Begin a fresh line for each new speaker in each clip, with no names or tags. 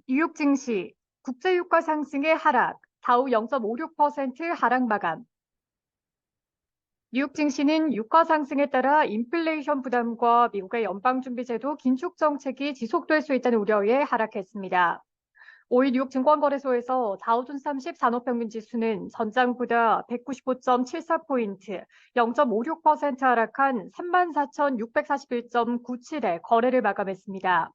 뉴욕 증시, 국제유가 상승의 하락, 다우 0.56% 하락 마감. 뉴욕 증시는 유가 상승에 따라 인플레이션 부담과 미국의 연방준비제도 긴축 정책이 지속될 수 있다는 우려에 하락했습니다. 5일 뉴욕 증권거래소에서 다우존스 30 산업평균 지수는 전장보다 195.74포인트, 0.56% 하락한 34,641.97에 거래를 마감했습니다.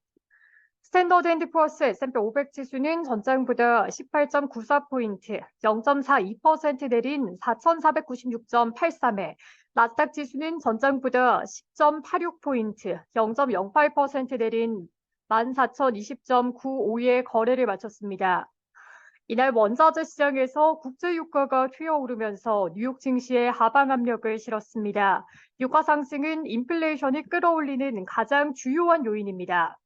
스탠더드 앤드 푸어스 S&P 500 지수는 전장보다 18.94포인트, 0.42% 내린 4,496.83에, 나스닥 지수는 전장보다 10.86포인트, 0.08% 내린 14,020.95에 거래를 마쳤습니다. 이날 원자재 시장에서 국제유가가 튀어오르면서 뉴욕 증시에 하방 압력을 실었습니다. 유가 상승은 인플레이션을 끌어올리는 가장 주요한 요인입니다.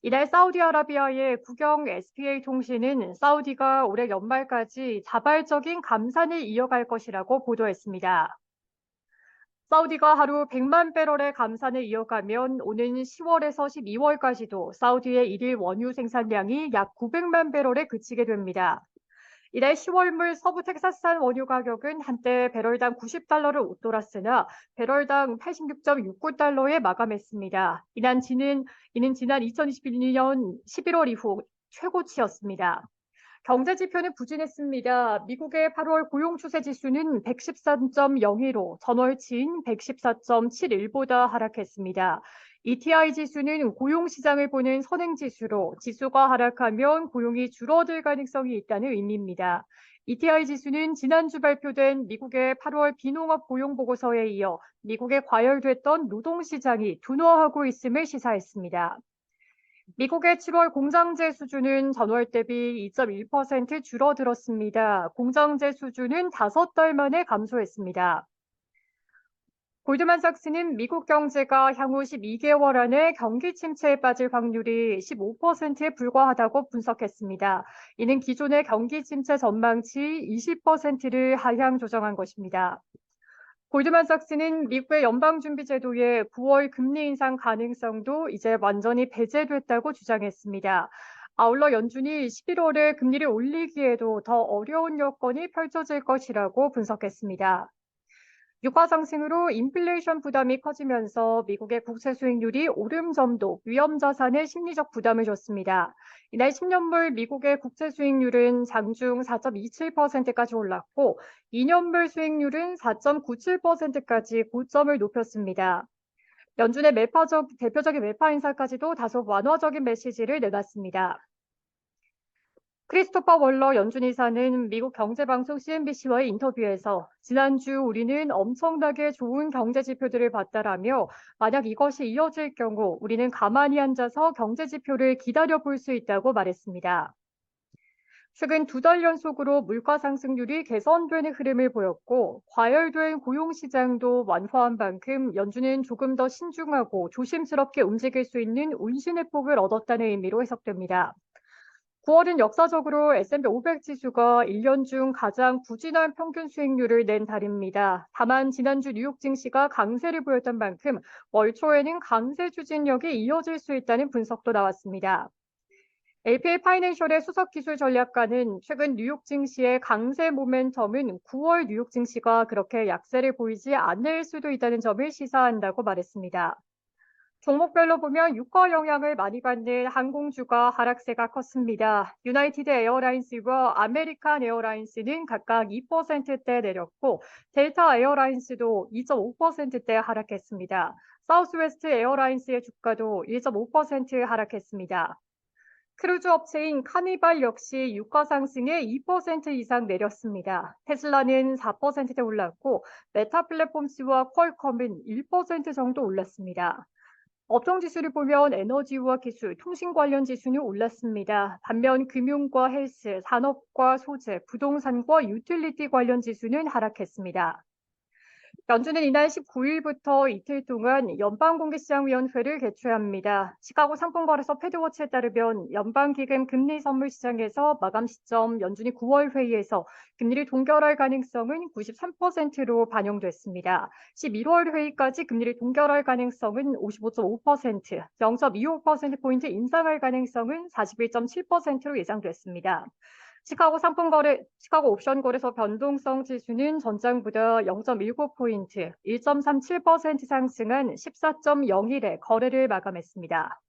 이날 사우디아라비아의 국영 SPA 통신은 사우디가 올해 연말까지 자발적인 감산을 이어갈 것이라고 보도했습니다. 사우디가 하루 100만 배럴의 감산을 이어가면 오는 10월에서 12월까지도 사우디의 일일 원유 생산량이 약 900만 배럴에 그치게 됩니다. 이달 10월물 서부 텍사스산 원유 가격은 한때 배럴당 90달러를 웃돌았으나 배럴당 86.69달러에 마감했습니다. 이는 지난 2021년 11월 이후 최고치였습니다. 경제 지표는 부진했습니다. 미국의 8월 고용 추세 지수는 113.02로 전월치인 114.71보다 하락했습니다. ETI 지수는 고용 시장을 보는 선행 지수로 지수가 하락하면 고용이 줄어들 가능성이 있다는 의미입니다. ETI 지수는 지난주 발표된 미국의 8월 비농업 고용 보고서에 이어 미국에 과열됐던 노동 시장이 둔화하고 있음을 시사했습니다. 미국의 7월 공장제 수준은 전월 대비 2.1% 줄어들었습니다. 공장제 수준은 5달 만에 감소했습니다. 골드만삭스는 미국 경제가 향후 12개월 안에 경기 침체에 빠질 확률이 15%에 불과하다고 분석했습니다. 이는 기존의 경기 침체 전망치 20%를 하향 조정한 것입니다. 골드만삭스는 미국의 연방준비제도의 9월 금리 인상 가능성도 이제 완전히 배제됐다고 주장했습니다. 아울러 연준이 11월에 금리를 올리기에도 더 어려운 여건이 펼쳐질 것이라고 분석했습니다. 유가 상승으로 인플레이션 부담이 커지면서 미국의 국채 수익률이 오름 점도 위험 자산에 심리적 부담을 줬습니다. 이날 10년물 미국의 국채 수익률은 장중 4.27%까지 올랐고 2년물 수익률은 4.97%까지 고점을 높였습니다. 연준의 대표적인 매파 인사까지도 다소 완화적인 메시지를 내놨습니다. 크리스토퍼 월러 연준 이사는 미국 경제방송 CNBC와의 인터뷰에서 지난주 우리는 엄청나게 좋은 경제 지표들을 봤다라며 만약 이것이 이어질 경우 우리는 가만히 앉아서 경제 지표를 기다려볼 수 있다고 말했습니다. 최근 2달 연속으로 물가 상승률이 개선되는 흐름을 보였고 과열된 고용 시장도 완화한 만큼 연준은 조금 더 신중하고 조심스럽게 움직일 수 있는 운신의 폭을 얻었다는 의미로 해석됩니다. 9월은 역사적으로 S&P 500 지수가 1년 중 가장 부진한 평균 수익률을 낸 달입니다. 다만 지난주 뉴욕 증시가 강세를 보였던 만큼 월 초에는 강세 추진력이 이어질 수 있다는 분석도 나왔습니다. LPL 파이낸셜의 수석 기술 전략가는 최근 뉴욕 증시의 강세 모멘텀은 9월 뉴욕 증시가 그렇게 약세를 보이지 않을 수도 있다는 점을 시사한다고 말했습니다. 종목별로 보면 유가 영향을 많이 받는 항공주가 하락세가 컸습니다. 유나이티드 에어라인스와 아메리칸 에어라인스는 각각 2%대 내렸고 델타 에어라인스도 2.5%대 하락했습니다. 사우스웨스트 에어라인스의 주가도 1.5% 하락했습니다. 크루즈 업체인 카니발 역시 유가 상승에 2% 이상 내렸습니다. 테슬라는 4%대 올랐고 메타 플랫폼스와 퀄컴은 1% 정도 올랐습니다. 업종 지수를 보면 에너지와 기술, 통신 관련 지수는 올랐습니다. 반면 금융과 헬스, 산업과 소재, 부동산과 유틸리티 관련 지수는 하락했습니다. 연준은 이날 19일부터 이틀 동안 연방공개시장위원회를 개최합니다. 시카고 상품거래소 패드워치에 따르면 연방기금 금리 선물 시장에서 마감 시점 연준이 9월 회의에서 금리를 동결할 가능성은 93%로 반영됐습니다. 11월 회의까지 금리를 동결할 가능성은 55.5%, 0.25%포인트 인상할 가능성은 41.7%로 예상됐습니다. 시카고 옵션 거래소 변동성 지수는 전장보다 0.19포인트, 1.37% 상승한 14.01에 거래를 마감했습니다.